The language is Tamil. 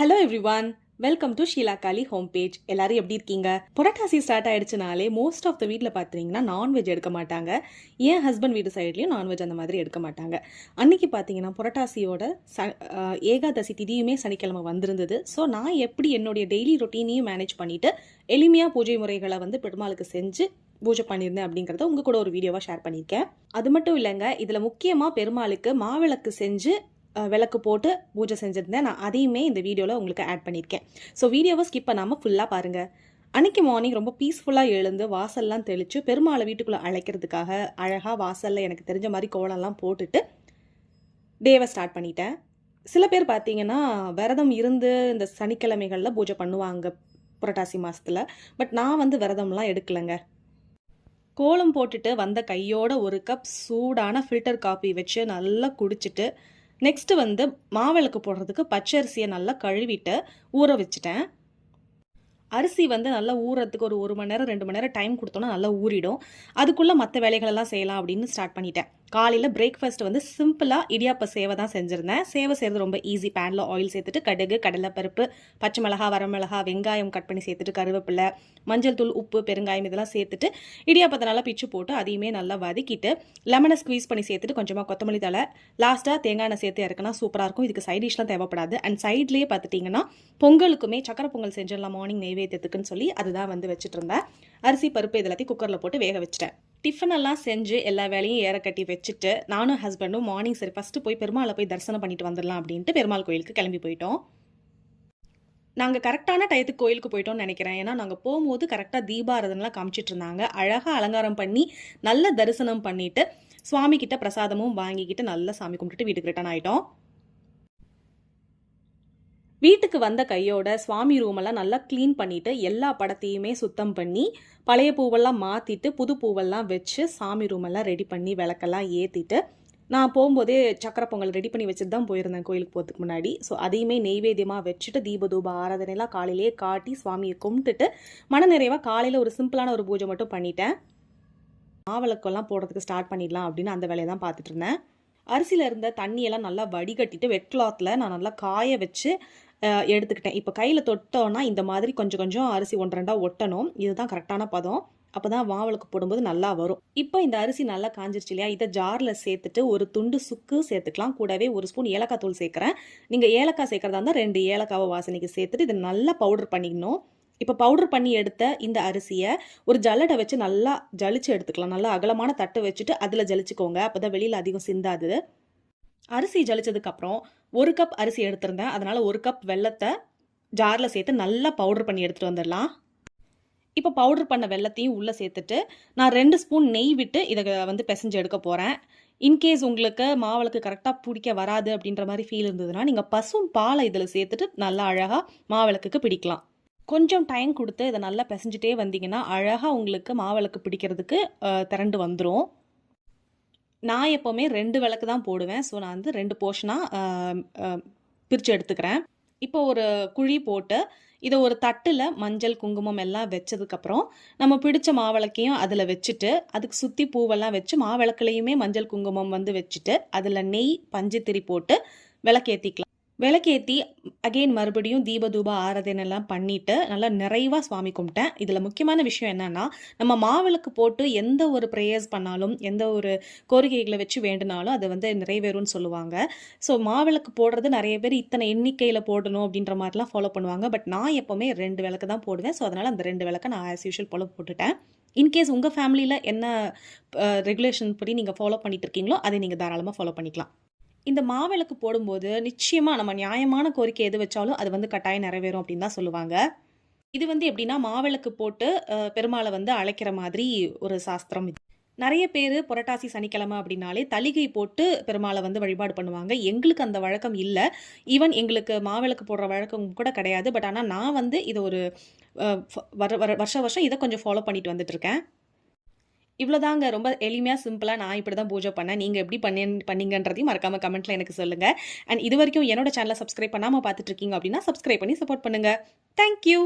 Hello everyone, welcome to Sheela காலி ஹோம் பேஜ். எல்லாரும் எப்படி இருக்கீங்க? புரட்டாசி ஸ்டார்ட் ஆயிடுச்சுனாலே மோஸ்ட் ஆஃப் த வீட்டில் பார்த்தீங்கன்னா நான்வெஜ் எடுக்க மாட்டாங்க. என் ஹஸ்பண்ட் வீட்டு சைட்லையும் நான்வெஜ் அந்த மாதிரி எடுக்க மாட்டாங்க. அன்னைக்கு பார்த்தீங்கன்னா புரட்டாசியோட ஏகாதசி திதியுமே சனிக்கிழமை வந்திருந்தது. ஸோ நான் எப்படி என்னுடைய டெய்லி ரொட்டீனையும் மேனேஜ் பண்ணிட்டு எளிமையாக பூஜை முறைகளை பெருமாளுக்கு செஞ்சு பூஜை பண்ணியிருந்தேன் அப்படிங்கிறத உங்கள் கூட ஒரு வீடியோவாக ஷேர் பண்ணியிருக்கேன். அது மட்டும் இல்லைங்க, இதில் முக்கியமாக பெருமாளுக்கு மாவிளக்கு செஞ்சு விளக்கு போட்டு பூஜை செஞ்சுருந்தேன். நான் அதையுமே இந்த வீடியோவில் உங்களுக்கு ஆட் பண்ணியிருக்கேன். ஸோ வீடியோவை ஸ்கிப் பண்ணாமல் ஃபுல்லாக பாருங்கள். அன்றைக்கி மார்னிங் ரொம்ப பீஸ்ஃபுல்லாக எழுந்து வாசல்லாம் தெளித்து பெருமாளை வீட்டுக்குள்ளே அழைக்கிறதுக்காக அழகாக வாசலில் எனக்கு தெரிஞ்ச மாதிரி கோலம்லாம் போட்டுட்டு டேவை ஸ்டார்ட் பண்ணிட்டேன். சில பேர் பார்த்தீங்கன்னா விரதம் இருந்து இந்த சனிக்கிழமைகளில் பூஜை பண்ணுவாங்க புரட்டாசி மாதத்தில். பட் நான் விரதம்லாம் எடுக்கலைங்க. கோலம் போட்டுட்டு வந்த கையோட ஒரு கப் சூடான ஃபில்டர் காஃபி வச்சு நல்லா குடிச்சிட்டு நெக்ஸ்ட்டு மாவிளக்கு போடுறதுக்கு பச்சரிசியை நல்லா கழுவிட்டு ஊற வச்சுட்டேன். அரிசி நல்லா ஊறதுக்கு ஒரு மணி நேரம் 2 மணி நேரம் டைம் கொடுத்தோன்னா நல்லா ஊறிடும். அதுக்குள்ளே மற்ற வேலைகளெல்லாம் செய்யலாம் அப்படின்னு ஸ்டார்ட் பண்ணிட்டேன். காலையில் பிரேக்ஃபாஸ்ட் சிம்பிளாக இடியாப்ப சேவை தான் செஞ்சுருந்தேன். சேவை செய்கிறது ரொம்ப ஈஸி. பேனில் ஆயில் சேர்த்துட்டு கடுகு, கடலைப்பருப்பு, பச்சை மிளகா, வரமிளகா, வெங்காயம் கட் பண்ணி சேர்த்துட்டு கருவேப்பிலை, மஞ்சள் தூள், உப்பு, பெருங்காயம் இதெல்லாம் சேர்த்துட்டு இடியாப்பத்தை நல்லா பிச்சு போட்டு அதையுமே நல்லா வதக்கிட்டு லெமனை ஸ்க்வீஸ் பண்ணி சேர்த்துட்டு கொஞ்சமாக கொத்தமல்லி தழை, லாஸ்ட்டாக தேங்காய் எண்ணெய் சேர்த்து இறக்குனா சூப்பராக இருக்கும். இதுக்கு சைட் டிஷ்லாம் தேவைப்படாது. அண்ட் சைட்லேயே பார்த்துட்டிங்கன்னா பொங்கலுக்குமே சக்கரை பொங்கல் செஞ்சிடலாம் மார்னிங் நெய்வேத்தியத்துக்குன்னு சொல்லி அதுதான் வச்சுட்டு இருந்தேன். அரிசி பருப்பு இதெல்லாத்தையும் குக்கரில் போட்டு வேக வச்சுட்டேன். டிஃபன் எல்லாம் செஞ்சு எல்லா வேலையும் ஏற கட்டி வச்சுட்டு நானும் ஹஸ்பண்டும் மார்னிங் சரி ஃபஸ்ட்டு போய் பெருமாளை போய் தரிசனம் பண்ணிட்டு வந்துடலாம் அப்படின்ட்டு பெருமாள் கோயிலுக்கு கிளம்பி போயிட்டோம். நாங்கள் கரெக்டான டயத்துக்கு கோயிலுக்கு போயிட்டோம்னு நினைக்கிறேன். ஏன்னா நாங்கள் போகும்போது கரெக்டாக தீபாராதனைலாம் காமிச்சிட்டு இருந்தாங்க. அழகாக அலங்காரம் பண்ணி நல்ல தரிசனம் பண்ணிட்டு சுவாமி கிட்ட பிரசாதமும் வாங்கிக்கிட்டு நல்லா சாமி கும்பிட்டுட்டு வீட்டுக்கு ரிட்டர்ன் ஆகிட்டோம். வீட்டுக்கு வந்த கையோட சுவாமி ரூமெல்லாம் நல்லா க்ளீன் பண்ணிவிட்டு எல்லா படத்தையுமே சுத்தம் பண்ணி பழைய பூவெல்லாம் மாற்றிட்டு புது பூவெல்லாம் வச்சு சாமி ரூமெல்லாம் ரெடி பண்ணி விளக்கெல்லாம் ஏற்றிட்டு நான் போகும்போதே சக்கரை பொங்கல் ரெடி பண்ணி வச்சுட்டு தான் போயிருந்தேன் கோயிலுக்கு போகிறதுக்கு முன்னாடி. ஸோ அதையுமே நெய்வேத்தியமாக வச்சுட்டு தீபதூப ஆராதனைலாம் காலையிலேயே காட்டி சுவாமியை கும்பிட்டுட்டு மனநிறைவாக காலையில் ஒரு சிம்பிளான ஒரு பூஜை மட்டும் பண்ணிட்டேன். மாவிளக்கெல்லாம் போடுறதுக்கு ஸ்டார்ட் பண்ணிடலாம் அப்படின்னு அந்த வேலையை தான் பார்த்துட்டு இருந்தேன். அரிசியில் இருந்த தண்ணியெல்லாம் நல்லா வடிகட்டிட்டு வெட் கிளாத்தில் நான் நல்லா காய வச்சு எடுத்துக்கிட்டேன். இப்போ கையில் தொட்டோன்னா இந்த மாதிரி கொஞ்சம் கொஞ்சம் அரிசி 1-2 ஒட்டணும். இதுதான் கரெக்டான பதம். அப்போ தான் மாவிளக்கு போடும்போது நல்லா வரும். இப்போ இந்த அரிசி நல்லா காஞ்சிருச்சு இல்லையா, இதை ஜாரில் சேர்த்துட்டு ஒரு துண்டு சுக்கு சேர்த்துக்கலாம். கூடவே ஒரு ஸ்பூன் ஏலக்காய் தூள் சேர்க்குறேன். நீங்கள் ஏலக்காய் சேர்க்குறதா இருந்தால் 2 ஏலக்காவை வாசனைக்கு சேர்த்துட்டு இதை நல்லா பவுடர் பண்ணிக்கணும். இப்போ பவுடர் பண்ணி எடுத்த இந்த அரிசியை ஒரு ஜல்லடை வச்சு நல்லா ஜலிச்சு எடுத்துக்கலாம். நல்லா அகலமான தட்டு வச்சுட்டு அதில் ஜலிச்சுக்கோங்க. அப்போ தான் வெளியில் அதிகம் சிந்தாது. அரிசி ஜலிச்சதுக்கப்புறம் 1 கப் அரிசி எடுத்திருந்தேன். அதனால் 1 கப் வெல்லத்தை ஜாரில் சேர்த்து நல்லா பவுடர் பண்ணி எடுத்துகிட்டு வந்துடலாம். இப்போ பவுடர் பண்ண வெல்லத்தையும் உள்ளே சேர்த்துட்டு நான் 2 ஸ்பூன் நெய் விட்டு இதை பிசைஞ்சு எடுக்க போகிறேன். இன்கேஸ் உங்களுக்கு மாவிளக்கு கரெக்டாக பிடிக்க வராது அப்படின்ற மாதிரி ஃபீல் இருந்ததுன்னா நீங்கள் பசும் பாலை இதில் சேர்த்துட்டு நல்லா அழகாக மாவிளக்குக்கு பிடிக்கலாம். கொஞ்சம் டைம் கொடுத்து இதை நல்லா பிசைஞ்சிட்டே வந்தீங்கன்னா அழகாக உங்களுக்கு மாவிளக்கு பிடிக்கிறதுக்கு திரண்டு வந்துடும். நான் எப்போவுமே 2 விளக்கு தான் போடுவேன். ஸோ நான் 2 போர்ஷனாக பிரித்து எடுத்துக்கிறேன். இப்போ ஒரு குழி போட்டு இதை ஒரு தட்டில் மஞ்சள் குங்குமம் எல்லாம் வச்சதுக்கப்புறம் நம்ம பிடிச்ச மாவிளக்கையும் அதில் வச்சுட்டு அதுக்கு சுற்றி பூவெல்லாம் வச்சு மாவிளக்குலையுமே மஞ்சள் குங்குமம் வச்சுட்டு அதில் நெய் பஞ்சுத்திரி போட்டு விளக்கேற்றிக்கலாம். விளக்கேற்றி அகெயின் மறுபடியும் தீபதூப ஆராதனைலாம் பண்ணிவிட்டு நல்லா நிறைவாக சுவாமி கும்பிட்டேன். இதில் முக்கியமான விஷயம் என்னென்னா, நம்ம மாவிளக்கு போட்டு எந்த ஒரு ப்ரேயர்ஸ் பண்ணாலும் எந்த ஒரு கோரிக்கைகளை வச்சு வேண்டுனாலும் அது நிறைவேறும்னு சொல்லுவாங்க. ஸோ மாவிளக்கு போடுறது நிறைய பேர் இத்தனை எண்ணிக்கையில் போடணும் அப்படின்ற மாதிரிலாம் ஃபாலோ பண்ணுவாங்க. பட் நான் எப்போவுமே 2 விளக்கு தான் போடுவேன். ஸோ அதனால் அந்த 2 விளக்கை நான் ஆஸ் யூஷுவல் போல போட்டுட்டேன். இன்கேஸ் உங்கள் ஃபேமிலியில் என்ன ரெகுலேஷன் படி நீங்கள் ஃபாலோ பண்ணிட்டு இருக்கீங்களோ அதை நீங்கள் தாராளமாக ஃபாலோ பண்ணிக்கலாம். இந்த மாவிளக்கு போடும்போது நிச்சயமாக நம்ம நியாயமான கோரிக்கை எது வச்சாலும் அது கட்டாயம் நிறைவேறும் அப்படின்னு தான் சொல்லுவாங்க. இது எப்படின்னா மாவிளக்கு போட்டு பெருமாளை அழைக்கிற மாதிரி ஒரு சாஸ்திரம். நிறைய பேர் புரட்டாசி சனிக்கிழமை அப்படின்னாலே தளிகை போட்டு பெருமாளை வழிபாடு பண்ணுவாங்க. எங்களுக்கு அந்த வழக்கம் இல்லை. ஈவன் எங்களுக்கு மாவிளக்கு போடுற வழக்கம் கூட கிடையாது. பட் ஆனால் நான் இதை ஒரு வருஷம் இதை கொஞ்சம் ஃபாலோ பண்ணிட்டு வந்துட்டுருக்கேன். இவ்வளோதாங்க. ரொம்ப எளிமையாக சிம்பிளாக நான் இப்படி தான் பூஜை பண்ணேன். நீங்கள் எப்படி பண்ணீங்கன்றதையும் மறக்காமல் கமெண்ட்டில் எனக்கு சொல்லுங்கள். அண்ட் இது வரைக்கும் என்னோட சேனலை சப்ஸ்கிரைப் பண்ணாமல் பார்த்துட்டு இருக்கீங்க அப்படின்னா சப்ஸ்கிரைப் பண்ணி சப்போர்ட் பண்ணுங்கள். தேங்க்யூ.